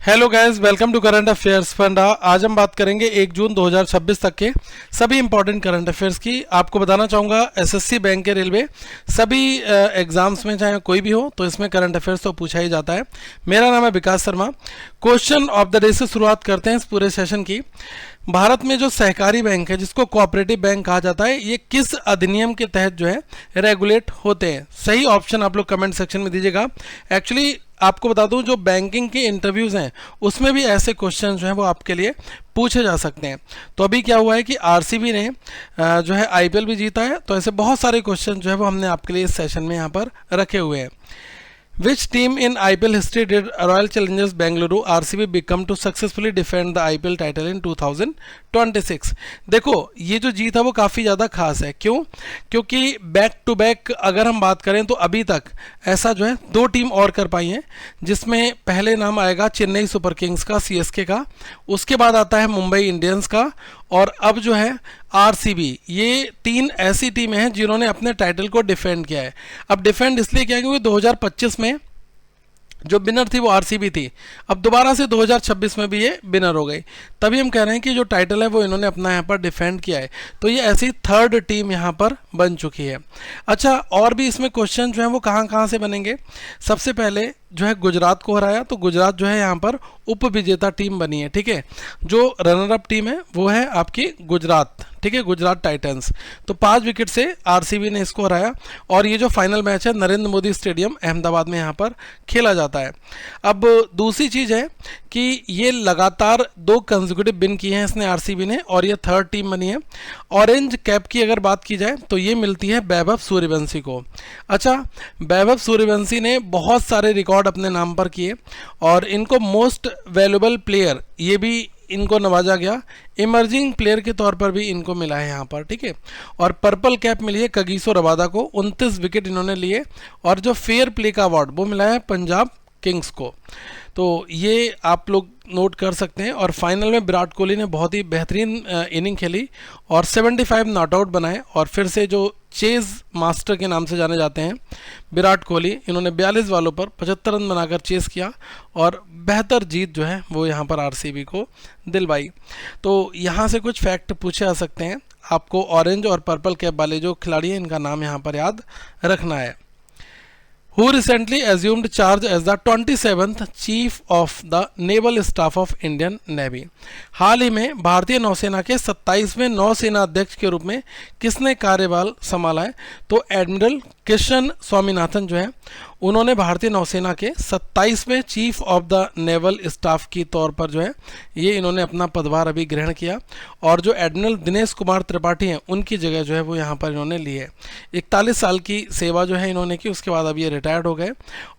Hello guys, welcome to current affairs Funda. आज हम बात करेंगे 1 जून 2026 तक के सभी इंपॉर्टेंट करंट अफेयर्स की। आपको बताना चाहूँगा एसएससी, बैंक के, रेलवे सभी एग्जाम्स में चाहे कोई भी हो तो इसमें करंट अफेयर्स तो पूछा ही जाता है। मेरा नाम है Vikas Sharma. Question of the day से शुरुआत करते हैं इस पूरे सेशन की। भारत में जो सहकारी बैंक है जिसको कोऑपरेटिव बैंक कहा जाता है, ये किस अधिनियम के तहत जो है रेगुलेट होते हैं? सही ऑप्शन आप लोग कमेंट सेक्शन में दीजिएगा। एक्चुअली आपको बता दूं, जो बैंकिंग के इंटरव्यूज़ हैं उसमें भी ऐसे क्वेश्चन जो हैं वो आपके लिए पूछे जा सकते हैं। तो अभी क्या हुआ है कि आरसीबी ने जो है आईपीएल भी जीता है, तो ऐसे बहुत सारे क्वेश्चन जो है वो हमने आपके लिए इस सेशन में यहाँ पर रखे हुए हैं। Which team in IPL history did Royal Challengers Bengaluru RCB become to successfully defend the IPL title in 2026? देखो, ये जो जीत है वो काफ़ी ज़्यादा खास है। क्यों? क्योंकि बैक टू बैक अगर हम बात करें तो अभी तक ऐसा जो है 2 टीम और कर पाई हैं, जिसमें पहले नाम आएगा चेन्नई सुपर किंग्स का, सीएसके का, उसके बाद आता है मुंबई इंडियंस का, और अब जो है आरसीबी। ये 3 ऐसी टीमें हैं जिन्होंने अपने टाइटल को डिफेंड किया है। अब डिफेंड इसलिए किया क्योंकि 2025 में जो विनर थी वो आरसीबी थी। अब दोबारा से 2026 में भी ये विनर हो गई, तभी हम कह रहे हैं कि जो टाइटल है वो इन्होंने अपना यहाँ पर डिफेंड किया है। तो ये ऐसी 3rd टीम यहाँ पर बन चुकी है। अच्छा, और भी इसमें क्वेश्चन जो है वो कहाँ कहाँ से बनेंगे। सबसे पहले जो है गुजरात को हराया, तो गुजरात जो है यहाँ पर उप विजेता टीम बनी है। ठीक है, जो रनर अप टीम है वो है आपकी गुजरात, ठीक है, गुजरात टाइटंस। तो 5 विकेट से आरसीबी ने इसको हराया, और ये जो फाइनल मैच है नरेंद्र मोदी स्टेडियम अहमदाबाद में यहाँ पर खेला जाता है। अब दूसरी चीज़ है कि ये लगातार 2 कंसेक्यूटिव विन किए हैं इसने आरसीबी ने, और ये 3rd टीम बनी है। ऑरेंज कैप की अगर बात की जाए तो ये मिलती है वैभव सूर्यवंशी को। अच्छा, वैभव सूर्यवंशी ने बहुत सारे रिकॉर्ड अपने नाम पर किए, और इनको मोस्ट वैल्यूएबल प्लेयर ये भी इनको नवाजा गया। इमर्जिंग प्लेयर के तौर पर भी इनको मिला है यहाँ पर। ठीक है, और पर्पल कैप मिली है कगिसो रबादा को, 29 विकेट इन्होंने लिए, और जो फेयर प्ले का अवार्ड वो मिला है पंजाब किंग्स को। तो ये आप लोग नोट कर सकते हैं। और फाइनल में विराट कोहली ने बहुत ही बेहतरीन इनिंग खेली और 75 नॉट आउट बनाए, और फिर से जो चेज मास्टर के नाम से जाने जाते हैं विराट कोहली, इन्होंने 42 बॉलों पर 75 रन बनाकर चेस किया, और बेहतर जीत जो है वो यहाँ पर आरसीबी को दिलवाई। तो यहाँ से कुछ फैक्ट पूछे जा सकते हैं। आपको ऑरेंज और पर्पल कैप वाले जो खिलाड़ी हैं इनका नाम यहाँ पर याद रखना है। Who recently assumed charge as the 27th Chief of the Naval Staff of Indian Navy? हाल ही में भारतीय नौसेना के 27वें नौसेना अध्यक्ष के रूप में किसने कार्यभार संभाला है? तो एडमिरल कृष्ण स्वामीनाथन जो है उन्होंने भारतीय नौसेना के 27वें chief of the naval staff की तौर पर जो है ये इन्होंने अपना पदभार अभी ग्रहण किया, और जो एडमिरल दिनेश कुमार त्रिपाठी हैं उनकी जगह जो है वो यहाँ पर इन्होंने ली है। 41 साल की सेवा जो है इन्होंने की, उसके बाद अब ये रिटायर्ड हो गए।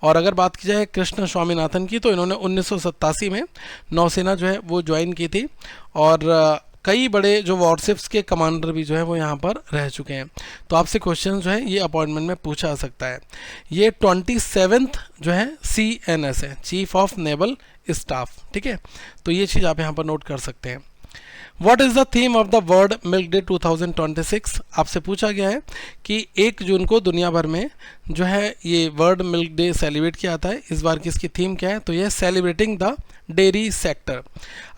और अगर बात की जाए कृष्ण स्वामीनाथन की, तो इन्होंने 1987 में नौसेना जो है वो ज्वाइन की थी, और कई बड़े जो वॉरशिप्स के कमांडर भी जो है वो यहाँ पर रह चुके हैं। तो आपसे क्वेश्चन जो है ये अपॉइंटमेंट में पूछा जा सकता है। ये 27th जो है CNS है, चीफ ऑफ नेवल स्टाफ। ठीक है, तो ये चीज़ आप यहाँ पर नोट कर सकते हैं। What is the theme of the World Milk Day 2026? आपसे पूछा गया है कि 1 जून को दुनिया भर में जो है ये वर्ल्ड मिल्क डे सेलिब्रेट किया जाता है। इस बार की इसकी थीम क्या है? तो ये सेलिब्रेटिंग द डेयरी सेक्टर।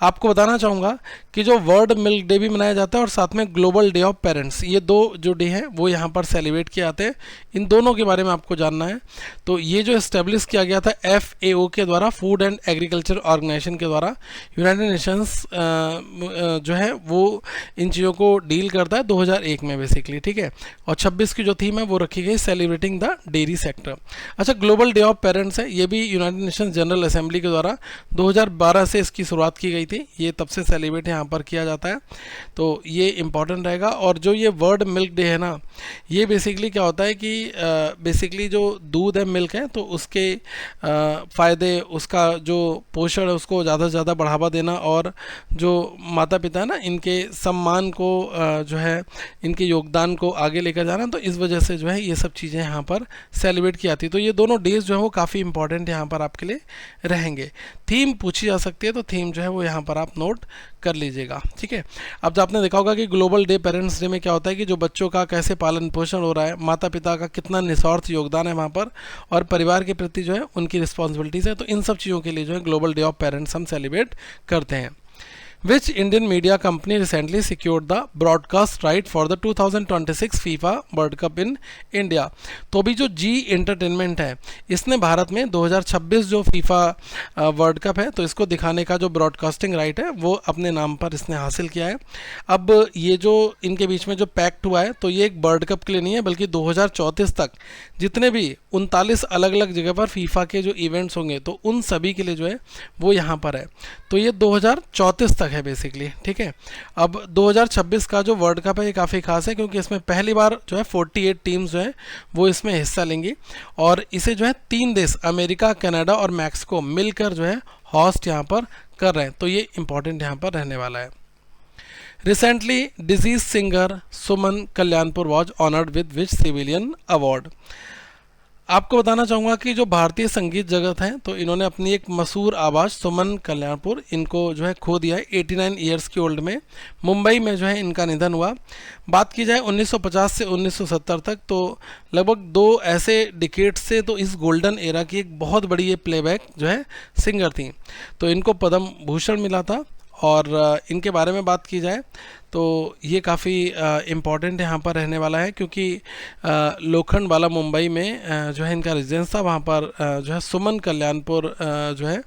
आपको बताना चाहूँगा कि जो वर्ल्ड मिल्क डे भी मनाया जाता है और साथ में ग्लोबल डे ऑफ पेरेंट्स, ये 2 जो डे हैं वो यहाँ पर सेलिब्रेट किए जाते हैं। इन दोनों के बारे में आपको जानना है। तो ये जो इस्टेब्लिश किया गया था FAO के द्वारा, फूड एंड एग्रीकल्चर ऑर्गेनाइजेशन के द्वारा, यूनाइटेड नेशंस जो है वो इन चीज़ों को डील करता है 2001 में बेसिकली। ठीक है, और 26 की जो थीम है वो रखी गई सेलिब्रेटिंग द डेयरी सेक्टर। अच्छा, ग्लोबल डे ऑफ पेरेंट्स है, ये भी यूनाइटेड नेशंस जनरल असेंबली के द्वारा 2012 से इसकी शुरुआत की गई थी। ये तब से सेलिब्रेट यहाँ पर किया जाता है, तो ये इम्पॉर्टेंट रहेगा। और जो ये वर्ल्ड मिल्क डे है ना, ये बेसिकली क्या होता है कि बेसिकली जो दूध है, मिल्क है, तो उसके फ़ायदे, उसका जो पोषण है उसको ज़्यादा से ज़्यादा बढ़ावा देना, और जो माता पिता है ना, इनके सम्मान को जो है इनके योगदान को आगे लेकर जाना, तो इस वजह से जो है ये सब चीज़ें यहाँ पर सेलिब्रेट की जाती है। तो ये दोनों डेज जो है वो काफ़ी इंपॉर्टेंट यहाँ पर आपके लिए रहेंगे। थीम पूछी जा सकती है, तो थीम जो है वो यहाँ पर आप नोट कर लीजिएगा, ठीक है। अब जो आपने देखा होगा कि ग्लोबल डे पेरेंट्स डे में क्या होता है कि जो बच्चों का कैसे पालन पोषण हो रहा है, माता पिता का कितना निस्वार्थ योगदान है वहाँ पर, और परिवार के प्रति जो है उनकी रिस्पॉन्सिबिलिटीज़ है, तो इन सब चीज़ों के लिए जो है ग्लोबल डे ऑफ पेरेंट्स हम सेलिब्रेट करते हैं। Which Indian media company recently secured the broadcast right for the 2026 FIFA World Cup in India? तो अभी जो जी एंटरटेनमेंट है इसने भारत में 2026 जो फीफा वर्ल्ड कप है तो इसको दिखाने का जो ब्रॉडकास्टिंग राइट है वो अपने नाम पर इसने हासिल किया है। अब ये जो इनके बीच में जो पैक्ट हुआ है तो ये एक वर्ल्ड कप के लिए नहीं है, बल्कि 2034 तक जितने भी 39 अलग अलग जगह पर फीफा के जो इवेंट्स होंगे तो उन सभी के लिए जो है वो यहाँ पर है। तो ये 2034 तक है बेसिकली, ठीक है। अब 2026 का जो वर्ल्ड कप है ये काफ़ी खास है क्योंकि इसमें पहली बार जो है 48 टीम्स जो है वो इसमें हिस्सा लेंगी, और इसे जो है 3 देश अमेरिका, कनाडा और मैक्सिको मिलकर जो है होस्ट यहाँ पर कर रहे हैं, तो ये इंपॉर्टेंट यहाँ पर रहने वाला है। Recently disease singer Suman Kalyanpur was honoured with which civilian award? आपको बताना चाहूँगा कि जो भारतीय संगीत जगत है तो इन्होंने अपनी एक मशहूर आवाज़ सुमन कल्याणपुर इनको जो है खो दिया है 89 ईयर्स की ओल्ड में। मुंबई में जो है इनका निधन हुआ। बात की जाए 1950 से 1970 तक तो लगभग 2 ऐसे डिकेड से तो इस गोल्डन एरा की एक बहुत बड़ी ये प्लेबैक जो है सिंगर थी, तो इनको पद्म भूषण मिला था। और इनके बारे में बात की जाए तो ये काफ़ी इम्पॉर्टेंट यहाँ पर रहने वाला है क्योंकि लोखंड वाला मुंबई में जो है इनका रेजिडेंस था, वहाँ पर जो है सुमन कल्याणपुर जो है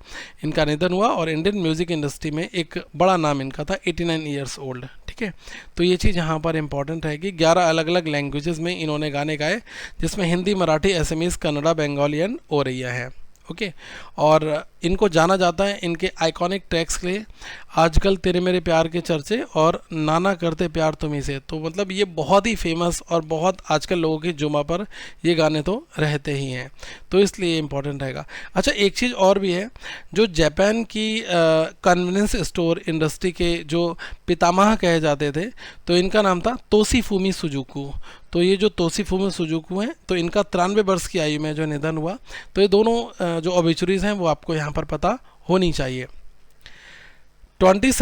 इनका निधन हुआ और इंडियन म्यूज़िक इंडस्ट्री में एक बड़ा नाम इनका था 89 ईयर्स ओल्ड, ठीक है। तो ये चीज़ यहाँ पर इम्पॉर्टेंट रहेगी। 11 अलग अलग लैंग्वेजेस में इन्होंने गाने गाए जिसमें हिंदी, मराठी, असमीज़, कन्नड़ा, बंगाली एंड ओरिया है, ओके। और इनको जाना जाता है इनके आइकॉनिक ट्रैक्स के लिए, आजकल तेरे मेरे प्यार के चर्चे और नाना करते प्यार तुम्हीं से। तो मतलब ये बहुत ही फेमस और बहुत आजकल लोगों की जुमा पर ये गाने तो रहते ही हैं, तो इसलिए इम्पोर्टेंट रहेगा। अच्छा, एक चीज़ और भी है, जो जापान की कन्वीनियंस स्टोर इंडस्ट्री के जो पितामह कहे जाते थे तो इनका नाम था तोशीफुमी सुजुकी। तो ये जो तोशीफुमी सुजुकी हैं तो इनका 93 वर्ष की आयु में जो निधन हुआ। तो ये दोनों जो ऑबिचुरीज हैं वो आपको यहाँ पर पता होनी चाहिए। 22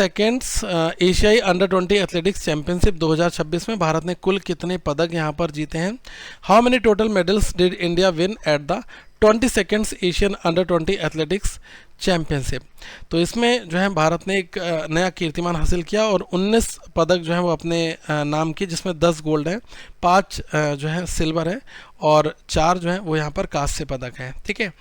एशियाई अंडर 20 एथलेटिक्स चैंपियनशिप 2026 में भारत ने कुल कितने पदक यहाँ पर जीते हैं? How many total medals did India win at the 22 Asian under 20 athletics championship? तो इसमें जो है भारत ने एक नया कीर्तिमान हासिल किया और 19 पदक जो है वो अपने नाम की, जिसमें 10 गोल्ड हैं, 5 जो है सिल्वर है और 4 जो है वो यहाँ पर कांस्य पदक हैं, ठीक है।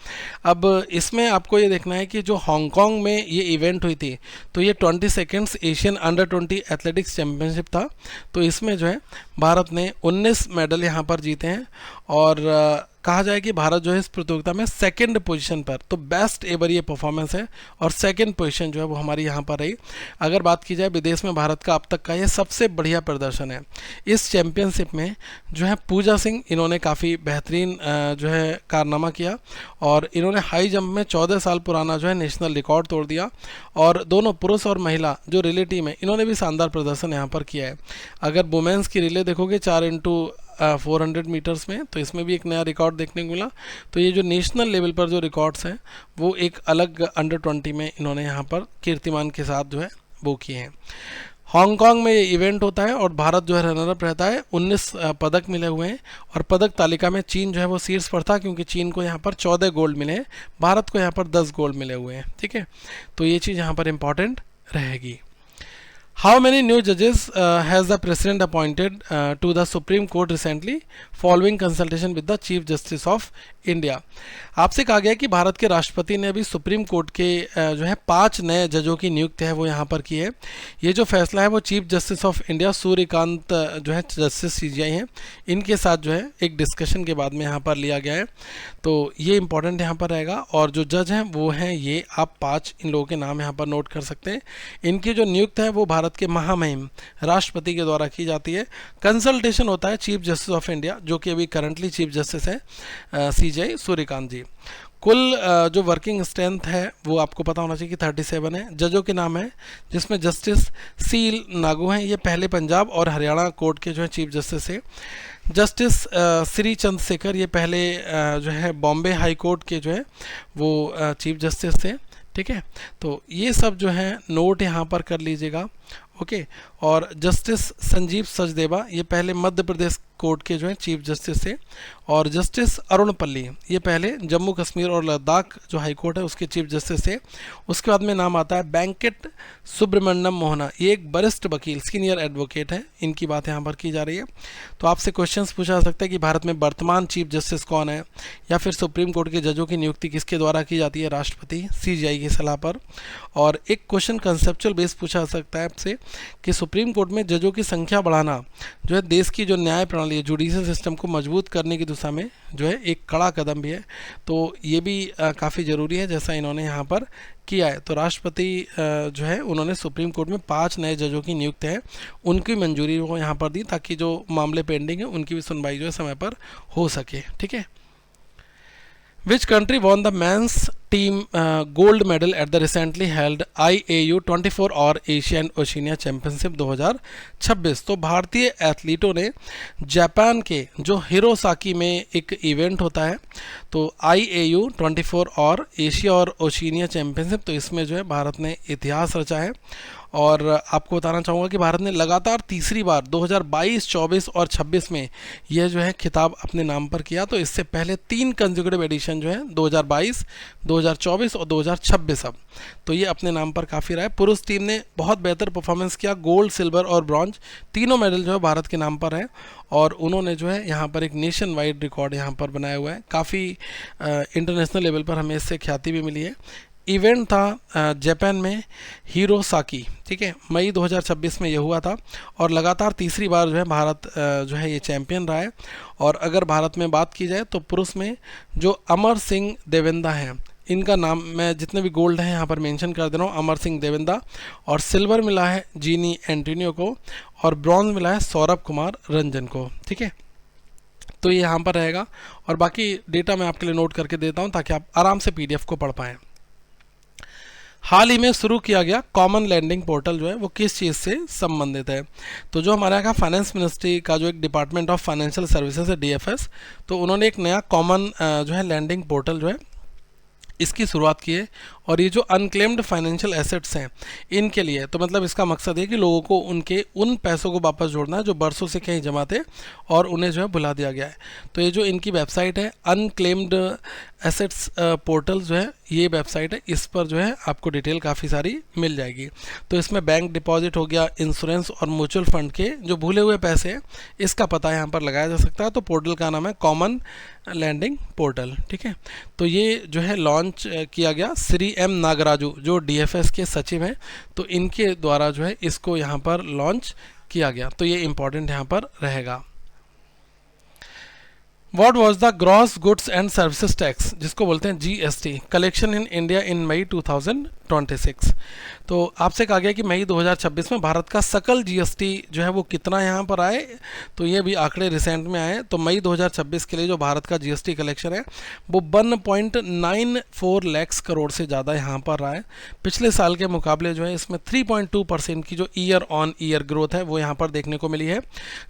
अब इसमें आपको ये देखना है कि जो हांगकांग में ये इवेंट हुई थी तो ये 22 एशियन अंडर 20 एथलेटिक्स चैंपियनशिप था। तो इसमें जो है भारत ने 19 मेडल यहाँ पर जीते हैं और कहा जाए कि भारत जो है इस प्रतियोगिता में 2nd पोजीशन पर, तो बेस्ट एवर ये परफॉर्मेंस है और 2nd पोजीशन जो है वो हमारी यहाँ पर रही। अगर बात की जाए विदेश में भारत का अब तक का ये सबसे बढ़िया प्रदर्शन है। इस चैंपियनशिप में जो है पूजा सिंह इन्होंने काफ़ी बेहतरीन जो है कारनामा किया और इन्होंने हाई जंप में 14 साल पुराना जो है नेशनल रिकॉर्ड तोड़ दिया और दोनों पुरुष और महिला जो रिले टीम है इन्होंने भी शानदार प्रदर्शन यहाँ पर किया है। अगर वुमेंस की रिले देखोगे 4x400 मीटर्स में, तो इसमें भी एक नया रिकॉर्ड देखने को मिला। तो ये जो नेशनल लेवल पर जो रिकॉर्ड्स हैं वो एक अलग अंडर 20 में इन्होंने यहाँ पर कीर्तिमान के साथ जो है वो किए हैं। हांगकांग में ये इवेंट होता है और भारत जो है रनर अप रहता है। 19 पदक मिले हुए हैं और पदक तालिका में चीन जो है वो शीर्ष पर था क्योंकि चीन को यहाँ पर 14 गोल्ड मिले हैं, भारत को यहाँ पर 10 गोल्ड मिले हुए हैं, ठीक है। तो ये चीज़ यहाँ पर इम्पॉर्टेंट रहेगी। How many new judges has the President appointed to the Supreme Court recently following consultation with the Chief Justice of India? आपसे कहा गया कि भारत के राष्ट्रपति ने अभी सुप्रीम कोर्ट के जो है 5 नए जजों की नियुक्ति है वो यहाँ पर की है। ये जो फैसला है वो chief justice of India Suryakant जो है जस्टिस सीजीआई हैं, इनके साथ जो है एक डिस्कशन के बाद में यहाँ पर लिया गया है। तो ये इंपॉर्टेंट यहाँ पर रहेगा और जो जज हैं वो हैं ये, आप 5 इन लोगों के नाम यहाँ पर नोट कर सकते हैं। इनकी जो नियुक्ति है वो भारत के महामहिम राष्ट्रपति के द्वारा की जाती है। कंसल्टेशन होता है चीफ जस्टिस ऑफ इंडिया जो कि अभी करंटली चीफ जस्टिस है सीजीआई सूर्यकांत जी। कुल जो वर्किंग स्ट्रेंथ है वो आपको पता होना चाहिए कि 37 है। जजों के नाम है जिसमें जस्टिस सी नागू हैं, ये पहले पंजाब और हरियाणा कोर्ट के जो है चीफ जस्टिस है। जस्टिस श्री चंद्रशेखर, ये पहले जो है बॉम्बे हाई कोर्ट के जो है वो चीफ जस्टिस थे। ठीक है, तो ये सब जो है नोट यहाँ पर कर लीजिएगा। ओके, और जस्टिस संजीव सचदेवा, ये पहले मध्य प्रदेश कोर्ट के जो है चीफ जस्टिस थे। और जस्टिस अरुण पल्ली, ये पहले जम्मू कश्मीर और लद्दाख जो हाई कोर्ट है उसके चीफ जस्टिस थे। उसके बाद में नाम आता है वेंकट सुब्रमण्यम मोहना, ये एक वरिष्ठ वकील सीनियर एडवोकेट है, इनकी बात यहाँ पर की जा रही है। तो आपसे क्वेश्चंस पूछा जा सकता है कि भारत में वर्तमान चीफ जस्टिस कौन है, या फिर सुप्रीम कोर्ट के जजों की नियुक्ति किसके द्वारा की जाती है, राष्ट्रपति CJI की सलाह पर। और एक क्वेश्चन कंसेप्चुअल बेस पूछा जा सकता है आपसे कि सुप्रीम कोर्ट में जजों की संख्या बढ़ाना जो है देश की जो न्याय प्रणाली है, जुडिशियल सिस्टम को मजबूत करने की दिशा में जो है एक कड़ा कदम भी है। तो ये भी काफ़ी ज़रूरी है जैसा इन्होंने यहाँ पर किया है। तो राष्ट्रपति जो है उन्होंने सुप्रीम कोर्ट में 5 नए जजों की नियुक्ति है, उनकी मंजूरी वो यहाँ पर दी ताकि जो मामले पेंडिंग है उनकी भी सुनवाई जो है समय पर हो सके। ठीक है। Which country won the men's team gold medal at the recently held IAU 24 और एशियन ओशिनिया चैंपियनशिप 2026? तो भारतीय एथलीटों ने जापान के जो हिरोसाकी में एक इवेंट होता है तो IAU 24 और एशिया और ओशिनिया चैंपियनशिप, तो इसमें जो है भारत ने इतिहास रचा है। और आपको बताना चाहूँगा कि भारत ने लगातार तीसरी बार 2022, 24 और 26 में यह जो है खिताब अपने नाम पर किया। तो इससे पहले 3 कंसेक्यूटिव एडिशन जो है 2022, 2024 और 2026 अब, तो ये अपने नाम पर काफ़ी रहा है। पुरुष टीम ने बहुत बेहतर परफॉर्मेंस किया, गोल्ड, सिल्वर और ब्रॉन्ज तीनों मेडल जो है भारत के नाम पर है। और उन्होंने जो है यहाँ पर एक नेशन वाइड रिकॉर्ड यहाँ पर बनाया हुआ है। काफ़ी इंटरनेशनल लेवल पर हमें इससे ख्याति भी मिली है। इवेंट था जापान में हिरोसाकी, ठीक है, मई 2026 में यह हुआ था। और लगातार तीसरी बार जो है भारत जो है ये चैंपियन रहा है। और अगर भारत में बात की जाए तो पुरुष में जो अमर सिंह देवेंदा हैं, इनका नाम मैं जितने भी गोल्ड हैं यहाँ पर मेंशन कर दे रहा हूँ, अमर सिंह देवेंदा। और सिल्वर मिला है जीनी एंटोनियो को, और ब्रॉन्ज मिला है सौरभ कुमार रंजन को। ठीक है, तो ये यहाँ पर रहेगा। और बाकी डेटा मैं आपके लिए नोट करके देता हूँ ताकि आप आराम से PDF को पढ़ पाएँ। हाल ही में शुरू किया गया कॉमन लैंडिंग पोर्टल जो है वो किस चीज़ से संबंधित है? तो जो हमारे यहाँ फाइनेंस मिनिस्ट्री का जो एक डिपार्टमेंट ऑफ फाइनेंशियल सर्विसेज है DFS, तो उन्होंने एक नया कॉमन जो है लैंडिंग पोर्टल जो है इसकी शुरुआत की है। और ये जो अनक्लेम्ड फाइनेंशियल एसेट्स हैं इनके लिए, तो मतलब इसका मकसद है कि लोगों को उनके उन पैसों को वापस जोड़ना है जो बरसों से कहीं जमा थे और उन्हें जो है भुला दिया गया है। तो ये जो इनकी वेबसाइट है अनक्लेम्ड एसेट्स पोर्टल जो है ये वेबसाइट है, इस पर जो है आपको डिटेल काफ़ी सारी मिल जाएगी। तो इसमें बैंक डिपॉजिट हो गया, इंश्योरेंस और म्यूचुअल फंड के जो भूले हुए पैसे हैं इसका पता यहाँ पर लगाया जा सकता है। तो पोर्टल का नाम है कॉमन लैंडिंग पोर्टल। ठीक है, तो ये जो है लॉन्च किया गया श्री M नागराजू जो DFS के सचिव हैं, तो इनके द्वारा जो है इसको यहाँ पर लॉन्च किया गया। तो ये इम्पॉर्टेंट यहाँ पर रहेगा। What was the gross goods and services tax जिसको बोलते हैं GST collection in India in May 2026? तो आपसे कहा गया कि मई 2026 में भारत का सकल GST जो है वो कितना यहाँ पर आए, तो ये भी आंकड़े रिसेंट में आए। तो मई 2026 के लिए जो भारत का GST कलेक्शन है वो 1.94 लाख करोड़ से ज़्यादा यहाँ पर रहा है। पिछले साल के मुकाबले जो है इसमें 3.2% की जो ईयर ऑन ईयर ग्रोथ है वो यहाँ पर देखने को मिली है,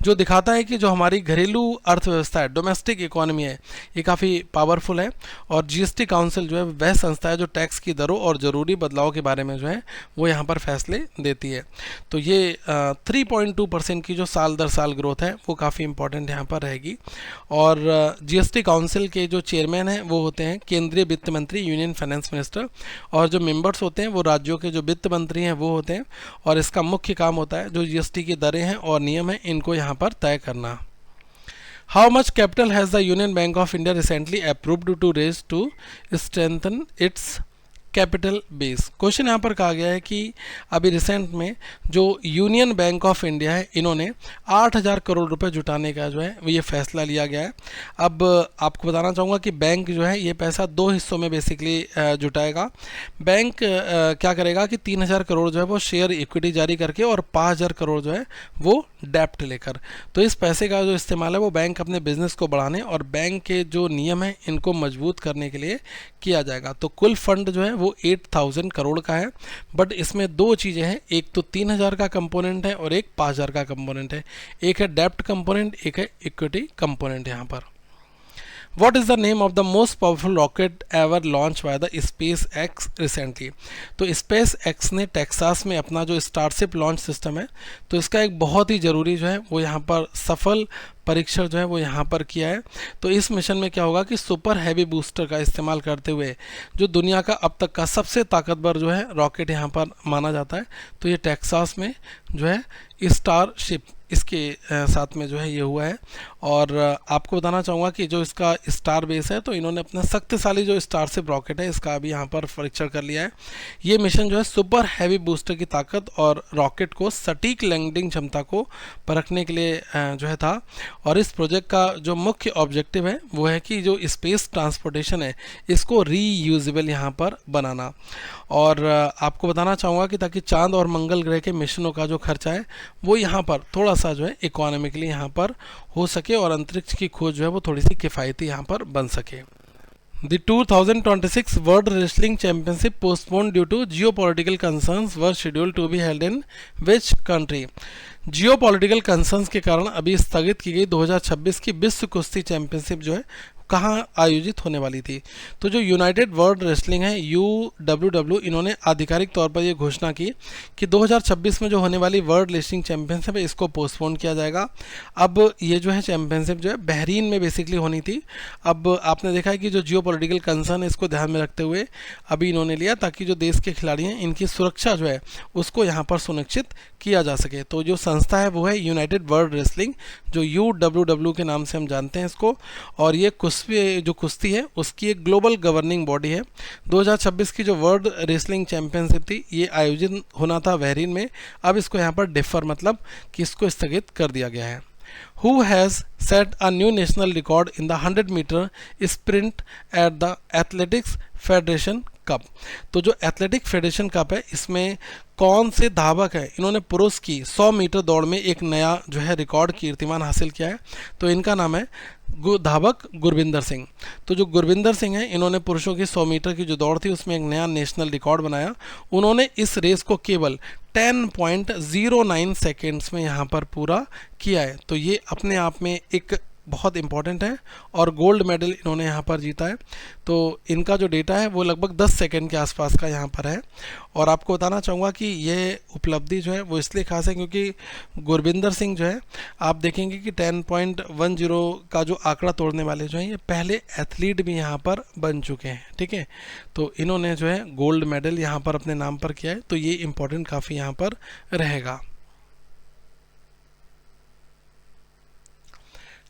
जो दिखाता है कि जो हमारी घरेलू अर्थव्यवस्था है, डोमेस्टिक इकोनॉमी है, ये काफ़ी पावरफुल है। और GST काउंसिल जो है वह संस्था है जो टैक्स की दरों और ज़रूरी बदलाव के बारे में जो है वो यहाँ पर फैसले देती है। तो ये 3.2% की जो साल दर साल ग्रोथ है वो काफ़ी इंपॉर्टेंट यहाँ पर रहेगी। और GST काउंसिल के जो चेयरमैन हैं वो होते हैं केंद्रीय वित्त मंत्री, यूनियन फाइनेंस मिनिस्टर, और जो मेंबर्स होते हैं वो राज्यों के जो वित्त मंत्री हैं वो होते हैं। और इसका मुख्य काम होता है जो GST की दरें हैं और नियम हैं इनको यहाँ पर तय करना। How much capital has the Union Bank of India recently approved to raise to strengthen its capital base? Question यहाँ पर कहा गया है कि अभी रिसेंट में जो यूनियन बैंक ऑफ इंडिया है इन्होंने 8,000 करोड़ रुपए जुटाने का जो है ये फैसला लिया गया है। अब आपको बताना चाहूँगा कि बैंक जो है ये पैसा 2 हिस्सों में बेसिकली जुटाएगा। बैंक क्या करेगा कि 3,000 करोड़ जो है वो शेयर इक्विटी जारी करके और 5,000 करोड़ जो है वो डेप्ट लेकर। तो इस पैसे का जो इस्तेमाल है वो बैंक अपने बिजनेस को बढ़ाने और बैंक के जो नियम हैं इनको मजबूत करने के लिए किया जाएगा। तो कुल फंड जो है वो 8,000 करोड़ का है, बट इसमें दो चीज़ें हैं, एक तो 3,000 का कंपोनेंट है और एक 5,000 का कंपोनेंट है। एक है डेप्ट कंपोनेंट, एक है इक्विटी कंपोनेंट। यहाँ पर What is the name of the most powerful rocket ever launched by the SpaceX recently? तो SpaceX ने टेक्सास में अपना जो स्टारशिप लॉन्च सिस्टम है, तो इसका एक बहुत ही ज़रूरी जो है वो यहाँ पर सफल परीक्षण जो है वो यहाँ पर किया है। तो इस मिशन में क्या होगा कि सुपर हैवी बूस्टर का इस्तेमाल करते हुए जो दुनिया का अब तक का सबसे ताकतवर जो है रॉकेट यहाँ पर माना जाता है, तो ये टेक्सास में जो है स्टारशिप इसके साथ में जो है ये हुआ है। और आपको बताना चाहूँगा कि जो इसका स्टार बेस है, तो इन्होंने अपना शक्तिशाली जो स्टारशिप रॉकेट है इसका अभी यहाँ पर परीक्षण कर लिया है। ये मिशन जो है सुपर हैवी बूस्टर की ताकत और रॉकेट को सटीक लैंडिंग क्षमता को परखने के लिए जो है था। और इस प्रोजेक्ट का जो मुख्य ऑब्जेक्टिव है वो है कि जो स्पेस ट्रांसपोर्टेशन है इसको रीयूजेबल यहाँ पर बनाना। और आपको बताना चाहूँगा कि ताकि चांद और मंगल ग्रह के मिशनों का जो खर्चा है वो यहाँ पर थोड़ा सा जो है इकोनॉमिकली यहाँ पर हो सके और अंतरिक्ष की खोज जो है वो थोड़ी सी किफ़ायती यहाँ पर बन सके। The 2026 World Wrestling Championship postponed due to geopolitical concerns were scheduled to be held in which country? Geopolitical concerns के कारण अभी स्थगित की गई 2026 की विश्व कुश्ती चैंपियनशिप जो है कहाँ आयोजित होने वाली थी। तो जो यूनाइटेड वर्ल्ड रेसलिंग है UWW, इन्होंने आधिकारिक तौर पर ये घोषणा की कि 2026 में जो होने वाली वर्ल्ड रेसलिंग चैंपियनशिप है इसको पोस्टपोन किया जाएगा। अब ये जो है चैंपियनशिप जो है बहरीन में बेसिकली होनी थी। अब आपने देखा है कि जो जियोपॉलिटिकल कंसर्न है इसको ध्यान में रखते हुए अभी इन्होंने लिया ताकि जो देश के खिलाड़ी हैं इनकी सुरक्षा जो है उसको यहाँ पर सुनिश्चित किया जा सके। तो जो संस्था है वो है यूनाइटेड वर्ल्ड रेसलिंग, जो UWW के नाम से हम जानते हैं इसको। और ये जो कुश्ती है उसकी एक ग्लोबल गवर्निंग बॉडी है। 2026 की जो वर्ल्ड रेसलिंग चैंपियनशिप थी ये आयोजित होना था बहरीन में, अब इसको यहाँ पर डिफर मतलब कि इसको स्थगित कर दिया गया है। Who has set a new national record in the 100 meter sprint at the Athletics Federation Cup? तो जो एथलेटिक फेडरेशन कप है इसमें कौन से धावक है इन्होंने पुरुष की 100 मीटर दौड़ में एक नया जो है रिकॉर्ड कीर्तिमान हासिल किया है। तो इनका नाम है धावक गुरविंदर सिंह। तो जो गुरविंदर सिंह है इन्होंने पुरुषों की 100 मीटर की जो दौड़ थी उसमें एक नया नेशनल रिकॉर्ड बनाया। उन्होंने इस रेस को केवल 10.09 सेकेंड्स में यहाँ पर पूरा किया है। तो ये अपने आप में एक बहुत इंपॉर्टेंट है और गोल्ड मेडल इन्होंने यहाँ पर जीता है। तो इनका जो डेटा है वो लगभग 10 सेकंड के आसपास का यहाँ पर है। और आपको बताना चाहूँगा कि ये उपलब्धि जो है वो इसलिए खास है क्योंकि गुरविंदर सिंह जो है आप देखेंगे कि 10.10 का जो आंकड़ा तोड़ने वाले जो हैं ये पहले एथलीट भी यहाँ पर बन चुके हैं। ठीक है, तो इन्होंने जो है गोल्ड मेडल यहाँ पर अपने नाम पर किया है। तो ये इम्पोर्टेंट काफ़ी यहाँ पर रहेगा।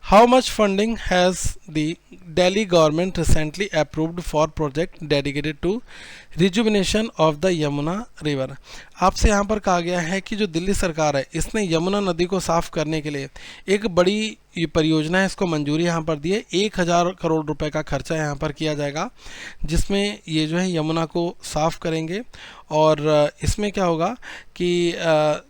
How much funding has the Delhi government recently approved for project dedicated to rejuvenation of the Yamuna river? आपसे यहाँ पर कहा गया है कि जो दिल्ली सरकार है इसने यमुना नदी को साफ करने के लिए एक बड़ी ये परियोजना है, इसको मंजूरी यहाँ पर दी है। 1,000 करोड़ रुपए का खर्चा यहाँ पर किया जाएगा जिसमें ये जो है यमुना को साफ़ करेंगे। और इसमें क्या होगा कि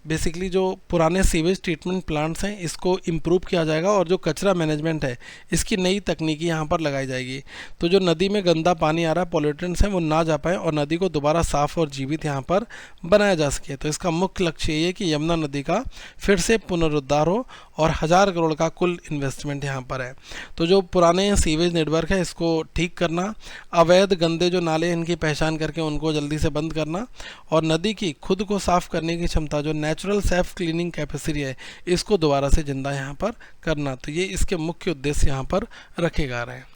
बेसिकली जो पुराने सीवेज ट्रीटमेंट प्लांट्स हैं इसको इम्प्रूव किया जाएगा और जो कचरा मैनेजमेंट है इसकी नई तकनीकी यहाँ पर लगाई जाएगी। तो जो नदी में गंदा पानी आ रहा है, पॉल्यूटेंट्स हैं, वो ना जा पाए और नदी को दोबारा साफ़ और जीवित यहाँ पर बनाया जा सके। तो इसका मुख्य लक्ष्य ये है कि यमुना नदी का फिर से पुनरुद्धार हो और 1,000 करोड़ का कुल इन्वेस्टमेंट यहाँ पर है। तो जो पुराने सीवेज नेटवर्क है इसको ठीक करना, अवैध गंदे जो नाले इनकी पहचान करके उनको जल्दी से बंद करना और नदी की खुद को साफ़ करने की क्षमता जो नेचुरल सेल्फ क्लीनिंग कैपेसिटी है इसको दोबारा से जिंदा यहाँ पर करना। तो ये इसके मुख्य उद्देश्य यहाँ पर रखे जा रहे हैं।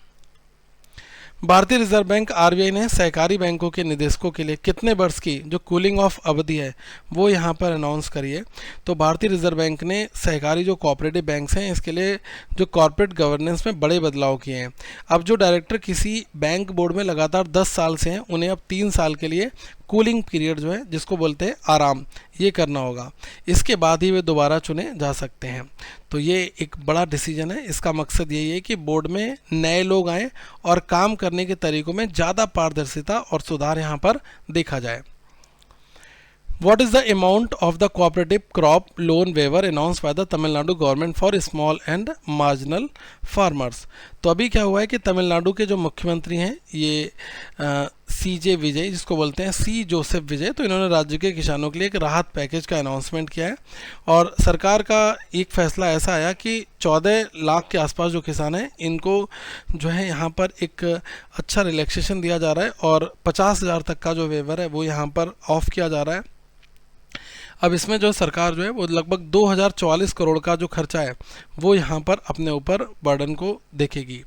भारतीय रिजर्व बैंक RBI ने सहकारी बैंकों के निदेशकों के लिए कितने वर्ष की जो कूलिंग ऑफ अवधि है वो यहाँ पर अनाउंस करी है। तो भारतीय रिजर्व बैंक ने सहकारी जो कोऑपरेटिव बैंक्स हैं इसके लिए जो कॉर्पोरेट गवर्नेंस में बड़े बदलाव किए हैं। अब जो डायरेक्टर किसी बैंक बोर्ड में लगातार 10 साल से हैं उन्हें अब 3 साल के लिए कूलिंग पीरियड जो है जिसको बोलते हैं आराम, ये करना होगा। इसके बाद ही वे दोबारा चुने जा सकते हैं। तो ये एक बड़ा डिसीजन है। इसका मकसद यही है कि बोर्ड में नए लोग आएँ और काम करने के तरीकों में ज़्यादा पारदर्शिता और सुधार यहाँ पर देखा जाए। What is the amount of the cooperative crop loan waiver announce by the Tamil Nadu government for small and marginal farmers. तो अभी क्या हुआ है कि तमिलनाडु के जो मुख्यमंत्री हैं ये CJ विजय, जिसको बोलते हैं C जोसेफ विजय, तो इन्होंने राज्य के किसानों के लिए एक राहत पैकेज का अनाउंसमेंट किया है। और सरकार का एक फैसला ऐसा आया कि 14 लाख के आसपास जो किसान हैं इनको जो है यहाँ पर एक अच्छा रिलैक्सेशन दिया जा रहा है और 50,000 तक का जो वेवर है वो यहाँ पर ऑफ किया जा रहा है। अब इसमें जो सरकार जो है वो लगभग 2044 करोड़ का जो खर्चा है वो यहाँ पर अपने ऊपर बर्डन को देखेगी।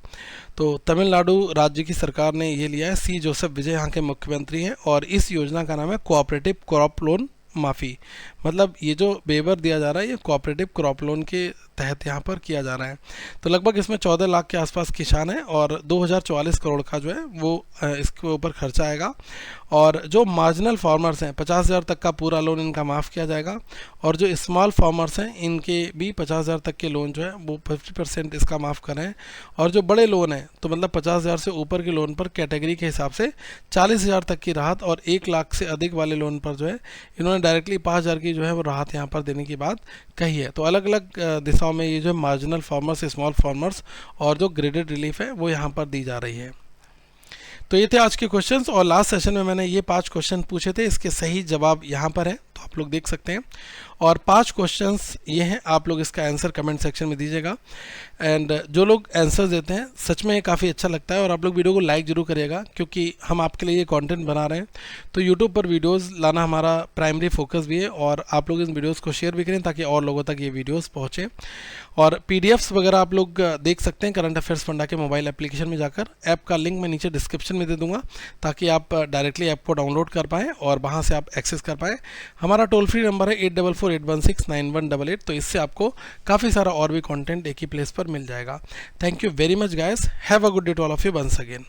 तो तमिलनाडु राज्य की सरकार ने ये लिया है, C जोसेफ विजय यहाँ के मुख्यमंत्री हैं और इस योजना का नाम है कोऑपरेटिव क्रॉप लोन माफ़ी। मतलब ये जो वेवर दिया जा रहा है ये कोऑपरेटिव क्रॉप लोन के तहत यहाँ पर किया जा रहा है। तो लगभग इसमें 14 लाख के आसपास किसान हैं और 2044 करोड़ का जो है वो इसके ऊपर खर्चा आएगा। और जो मार्जिनल फार्मर्स हैं 50,000 तक का पूरा लोन इनका माफ़ किया जाएगा और जो स्मॉल फार्मर्स हैं इनके भी 50,000 तक के लोन जो है वो 50% इसका माफ़ करें। और जो बड़े लोन हैं तो मतलब 50,000 से ऊपर के लोन पर कैटेगरी के हिसाब से 40,000 तक की राहत और 1 लाख से अधिक वाले लोन पर जो है इन्होंने डायरेक्टली 5,000 की जो है वो राहत यहाँ पर देने की बात कही है। तो अलग अलग दिशाओं में ये जो मार्जिनल फार्मर्स, स्मॉल फार्मर्स और जो ग्रेडेड रिलीफ है वो यहाँ पर दी जा रही है। तो ये थे आज के क्वेश्चंस और लास्ट सेशन में मैंने ये 5 क्वेश्चन पूछे थे, इसके सही जवाब यहाँ पर है तो आप लोग देख सकते हैं। और 5 क्वेश्चंस ये हैं, आप लोग इसका आंसर कमेंट सेक्शन में दीजिएगा। एंड जो लोग आंसर देते हैं सच में ये काफ़ी अच्छा लगता है और आप लोग वीडियो को लाइक ज़रूर करिएगा क्योंकि हम आपके लिए ये कंटेंट बना रहे हैं। तो यूट्यूब पर वीडियोस लाना हमारा प्राइमरी फोकस भी है और आप लोग इन वीडियोस को शेयर भी करें ताकि और लोगों तक ये वीडियोस पहुँचे। और PDFs वगैरह आप लोग देख सकते हैं करंट अफेयर्स फंडा के मोबाइल एप्लीकेशन में जाकर। ऐप का लिंक मैं नीचे डिस्क्रिप्शन में दे दूँगा ताकि आप डायरेक्टली ऐप को डाउनलोड कर पाएँ और वहाँ से आप एक्सेस कर पाएँ। हमारा टोल फ्री नंबर है 8448169188, तो इससे आपको काफ़ी सारा और भी कंटेंट एक ही प्लेस पर मिल जाएगा। Thank you very much guys, have a good day to all of you once again.